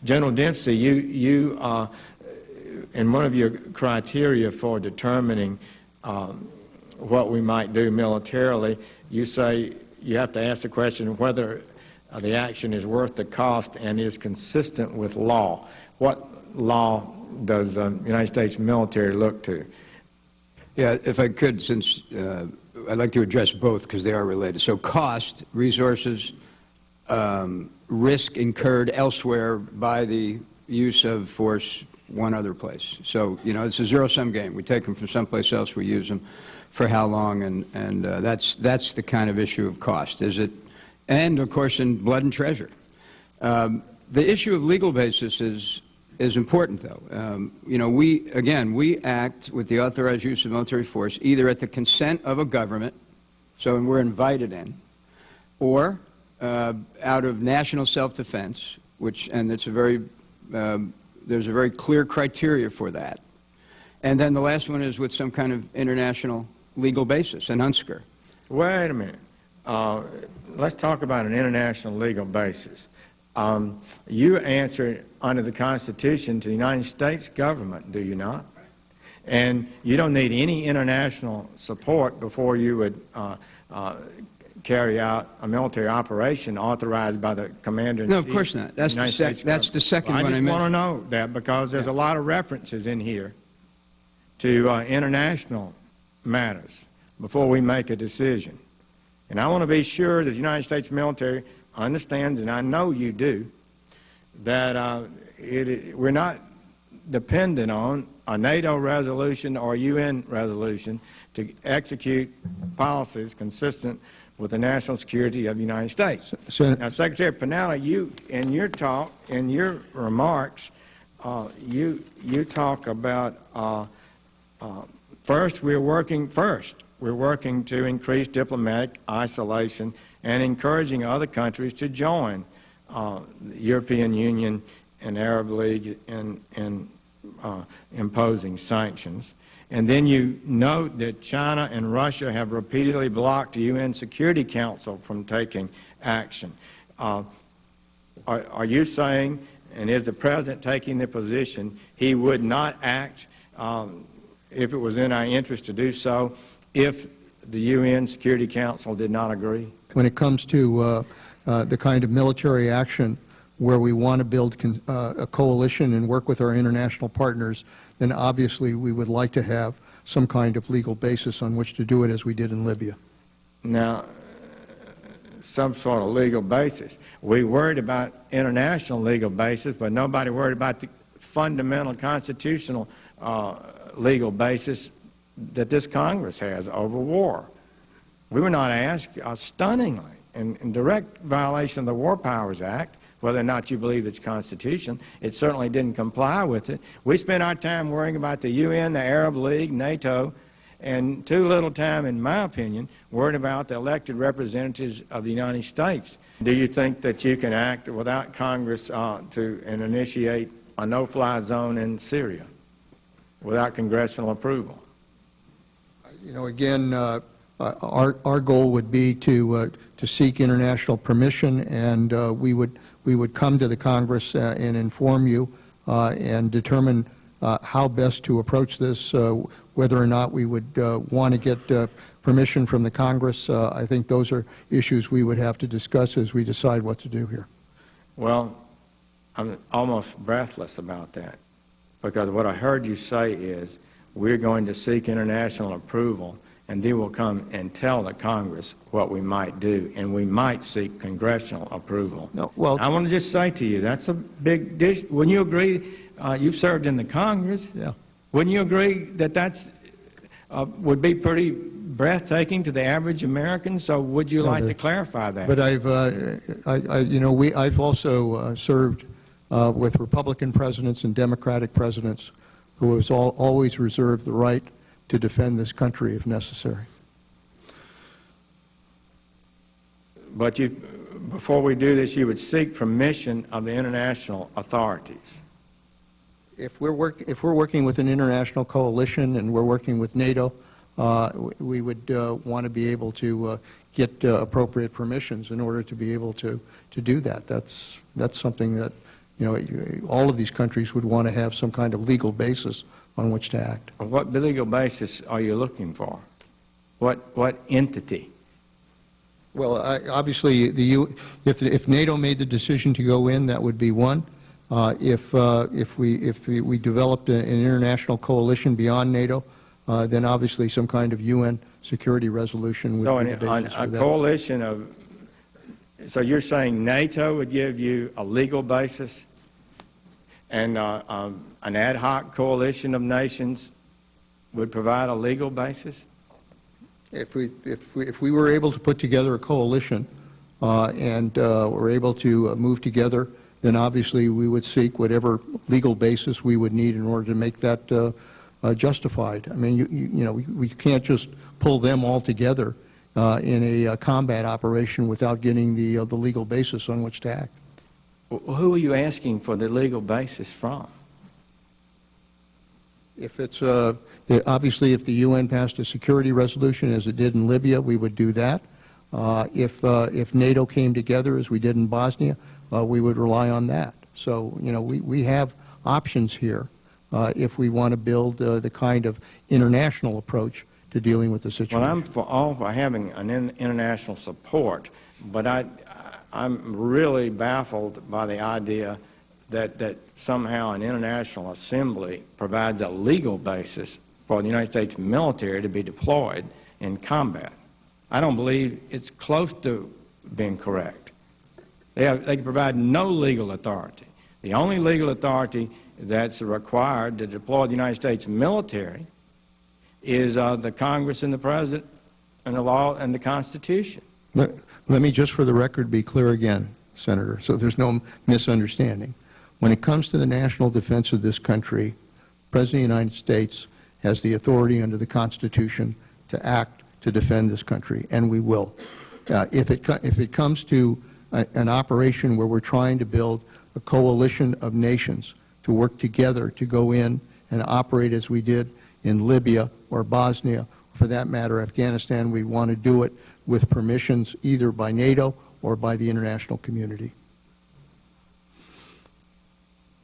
General Dempsey, you in one of your criteria for determining what we might do militarily, you say you have to ask the question whether the action is worth the cost and is consistent with law. What law does the United States military look to? Yeah, if I could, since I'd like to address both because they are related. So cost, resources, risk incurred elsewhere by the use of force one other place. So, you know, it's a zero-sum game. We take them from someplace else, we use them for how long, and that's the kind of issue of cost. Is it, and of course in blood and treasure. The issue of legal basis is important, though. You know, we act with the authorized use of military force either at the consent of a government, so we're invited in, or out of national self-defense, and it's a very there's a very clear criteria for that. And then the last one is with some kind of international legal basis, an UNSCR. Wait a minute. Let's talk about an international legal basis. You answer under the Constitution to the United States government, do you not? And you don't need any international support before you would carry out a military operation authorized by the commander-in-chief. No, of course not. That's the second one I mentioned. I just want to know that because there's a lot of references in here to international matters before we make a decision. And I want to be sure that the United States military understands, and I know you do, that we're not dependent on a NATO resolution or UN resolution to execute policies consistent with the national security of the United States. Now, Secretary Pinella, you, in your talk, in your remarks, you talk about first, we're working to increase diplomatic isolation and encouraging other countries to join the European Union and Arab League in imposing sanctions. And then you note that China and Russia have repeatedly blocked the UN Security Council from taking action. Are you saying, and is the President taking the position, he would not act if it was in our interest to do so if the UN Security Council did not agree? When it comes to the kind of military action where we want to build a coalition and work with our international partners, then obviously we would like to have some kind of legal basis on which to do it, as we did in Libya. Now, some sort of legal basis. We worried about international legal basis, but nobody worried about the fundamental constitutional legal basis that this Congress has over war. We were not asked, stunningly, in direct violation of the War Powers Act, whether or not you believe it's Constitution. It certainly didn't comply with it. We spent our time worrying about the UN, the Arab League, NATO, and too little time, in my opinion, worried about the elected representatives of the United States. Do you think that you can act without Congress and initiate a no-fly zone in Syria without congressional approval? You know, again, our goal would be to seek international permission, and we would come to the Congress and inform you and determine how best to approach this, whether or not we would want to get permission from the Congress. I think those are issues we would have to discuss as we decide what to do here. Well, I'm almost breathless about that, because what I heard you say is we're going to seek international approval, and then we'll come and tell the Congress what we might do, and we might seek congressional approval. No, well, I want to just say to you, that's a big dish. Wouldn't you agree? You've served in the Congress. Yeah. Wouldn't you agree that that's would be pretty breathtaking to the average American? So would you like to clarify that? But I've also served with Republican presidents and Democratic presidents who has always reserved the right to defend this country if necessary. But before we do this, you would seek permission of the international authorities. If we're working with an international coalition and we're working with NATO, we would want to be able to get appropriate permissions in order to be able to do that. That's something that, all of these countries would want to have some kind of legal basis on which to act. What legal basis are you looking for? What entity? Well, obviously, if NATO made the decision to go in, that would be one. If we developed an international coalition beyond NATO, then obviously some kind of UN security resolution would be the basis for that. Coalition of, so you're saying NATO would give you a legal basis, and an ad hoc coalition of nations would provide a legal basis? If we were able to put together a coalition and were able to move together, then obviously we would seek whatever legal basis we would need in order to make that justified. I mean, we can't just pull them all together in a combat operation without getting the legal basis on which to act. Well, who are you asking for the legal basis from? If it's obviously, if the UN passed a security resolution as it did in Libya, we would do that. If NATO came together as we did in Bosnia, we would rely on that. So, we have options here if we want to build the kind of international approach to dealing with the situation. Well, I'm for all for having an international support, but I'm really baffled by the idea that somehow an international assembly provides a legal basis for the United States military to be deployed in combat. I don't believe it's close to being correct. They can provide no legal authority. The only legal authority that's required to deploy the United States military is the Congress and the President and the law and the Constitution. Let me just for the record be clear again, Senator, so there's no misunderstanding. When it comes to the national defense of this country, the President of the United States has the authority under the Constitution to act to defend this country, and we will. If it comes to an operation where we're trying to build a coalition of nations to work together to go in and operate as we did in Libya or Bosnia, for that matter, Afghanistan, we want to do it with permissions either by NATO or by the international community.